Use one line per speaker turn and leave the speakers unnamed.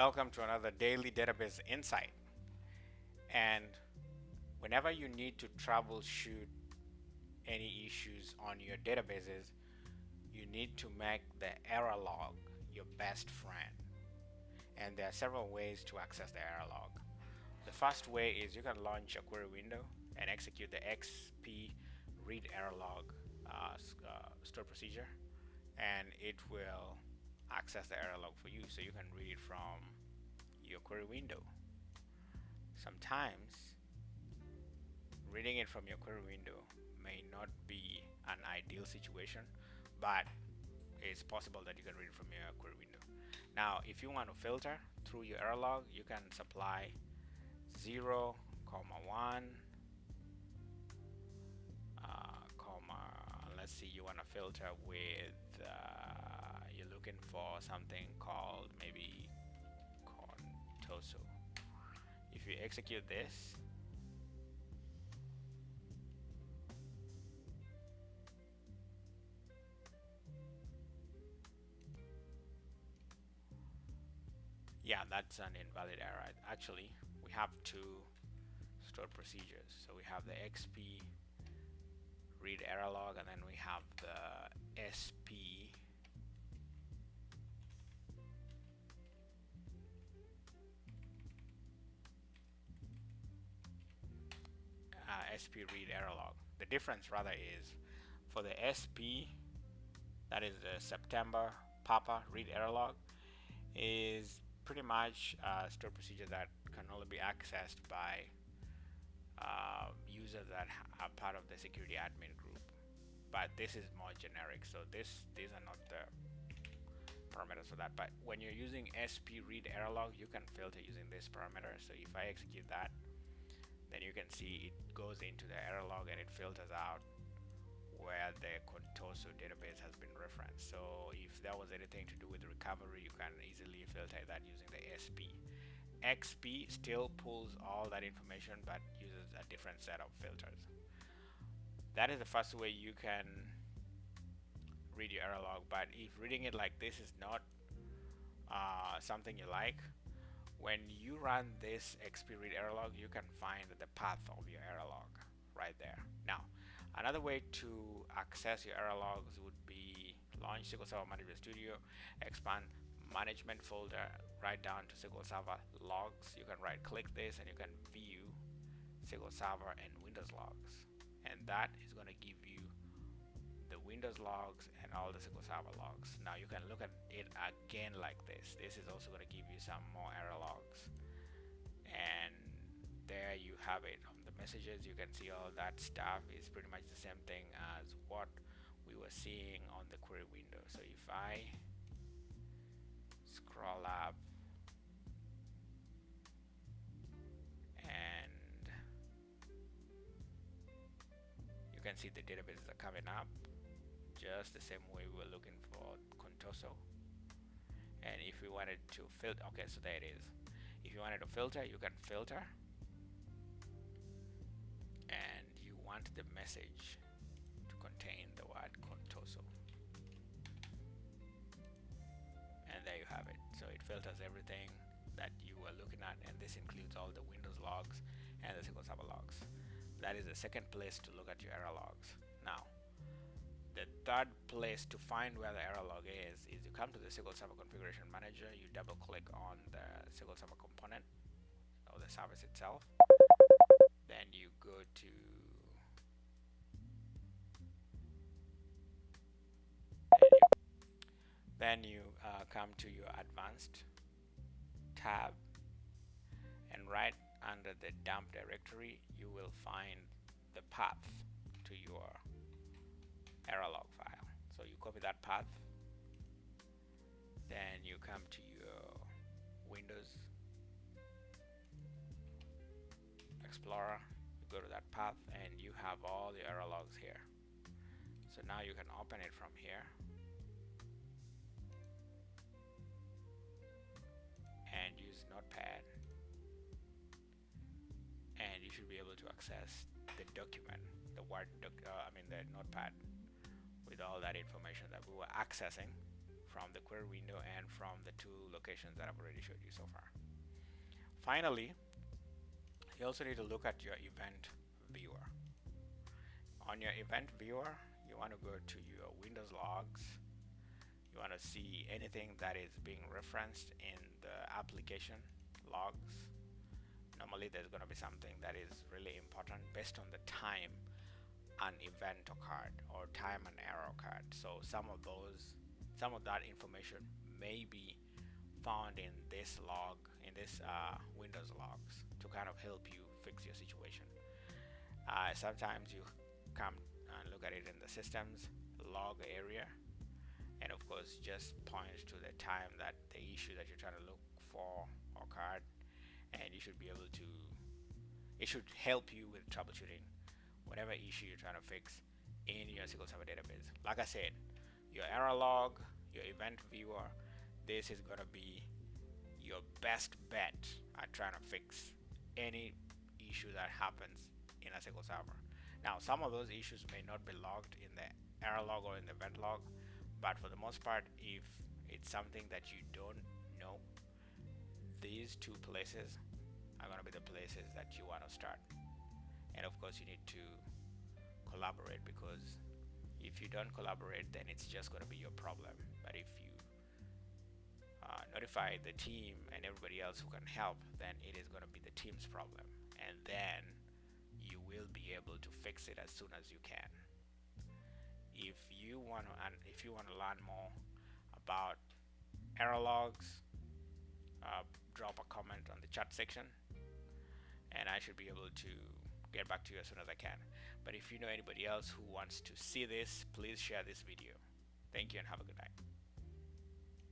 Welcome to another daily database insight. And whenever you need to troubleshoot any issues on your databases, you need to make the error log your best friend. And there are several ways to access the error log. The first way is you can launch a query window and execute the XP read error log stored procedure, and it will access the error log for you so you can read it from your query window. Sometimes reading it from your query window may not be an ideal situation, but it's possible that you can read it from your query window. Now, if you want to filter through your error log, you can supply 0, 1, let's see, you want to filter with, you're looking for something called maybe Contoso. If you execute this, yeah, that's an invalid error. Actually, we have two stored procedures. So we have the XP read error log, and then we have the SP read error log. The difference rather is for the SP, that is the September Papa read error log, is pretty much a stored procedure that can only be accessed by users that are part of the security admin group. But this is more generic, so these are not the parameters for that. But when you're using SP read error log, you can filter using this parameter. So if I execute that, then you can see it goes into the error log and it filters out where the Contoso database has been referenced. So if there was anything to do with recovery, you can easily filter that using the SP. XP still pulls all that information but uses a different set of filters. That is the first way you can read your error log. But if reading it like this is not something you like, when you run this XP read error log, you can find the path of your error log right there. Now, another way to access your error logs would be launch SQL Server Management Studio, expand management folder, right down to SQL Server logs. You can right click this and you can view SQL Server and Windows logs, and that is going to give you the Windows logs and all the SQL Server logs. Now you can look at it again like this. This is also going to give you some more error logs, and there you have it. On the messages, you can see all that stuff is pretty much the same thing as what we were seeing on the query window. So if I scroll up and you can see the databases are coming up just the same way we were looking for Contoso. And if we wanted to filter, okay, so there it is. If you wanted to filter, you can filter, and you want the message to contain the word Contoso, and there you have it. So it filters everything that you were looking at, and this includes all the Windows logs and the SQL Server logs. That is the second place to look at your error logs. Now, the third place to find where the error log is you come to the SQL Server Configuration Manager, you double click on the SQL Server component or the service itself, then you go to come to your advanced tab, and right under the dump directory you will find the path to your error log file. So you copy that path, then you come to your Windows Explorer, you go to that path, and you have all the error logs here. So now you can open it from here, and use Notepad, and you should be able to access the document, the Word the Notepad with all that information that we were accessing from the query window and from the two locations that I've already showed you so far. Finally, you also need to look at your event viewer. On your event viewer, you want to go to your Windows logs. You want to see anything that is being referenced in the application logs. Normally there's going to be something that is really important based on the time an event occurred or time an error occurred. So some of that information may be found in this log, in this Windows logs, to kind of help you fix your situation. Sometimes you come and look at it in the systems log area, and of course just point to the time that the issue that you're trying to look for occurred, and you should be able to, it should help you with troubleshooting whatever issue you're trying to fix in your SQL Server database. Like I said, your error log, your event viewer, this is going to be your best bet at trying to fix any issue that happens in a SQL Server. Now, some of those issues may not be logged in the error log or in the event log, but for the most part, if it's something that you don't know, these two places are going to be the places that you want to start. And of course, you need to collaborate, because if you don't collaborate, then it's just going to be your problem. But if you notify the team and everybody else who can help, then it is going to be the team's problem, and then you will be able to fix it as soon as you can. If you want to learn more about error logs, drop a comment on the chat section, and I should be able to get back to you as soon as I can. But if you know anybody else who wants to see this, please share this video. Thank you and have a good night.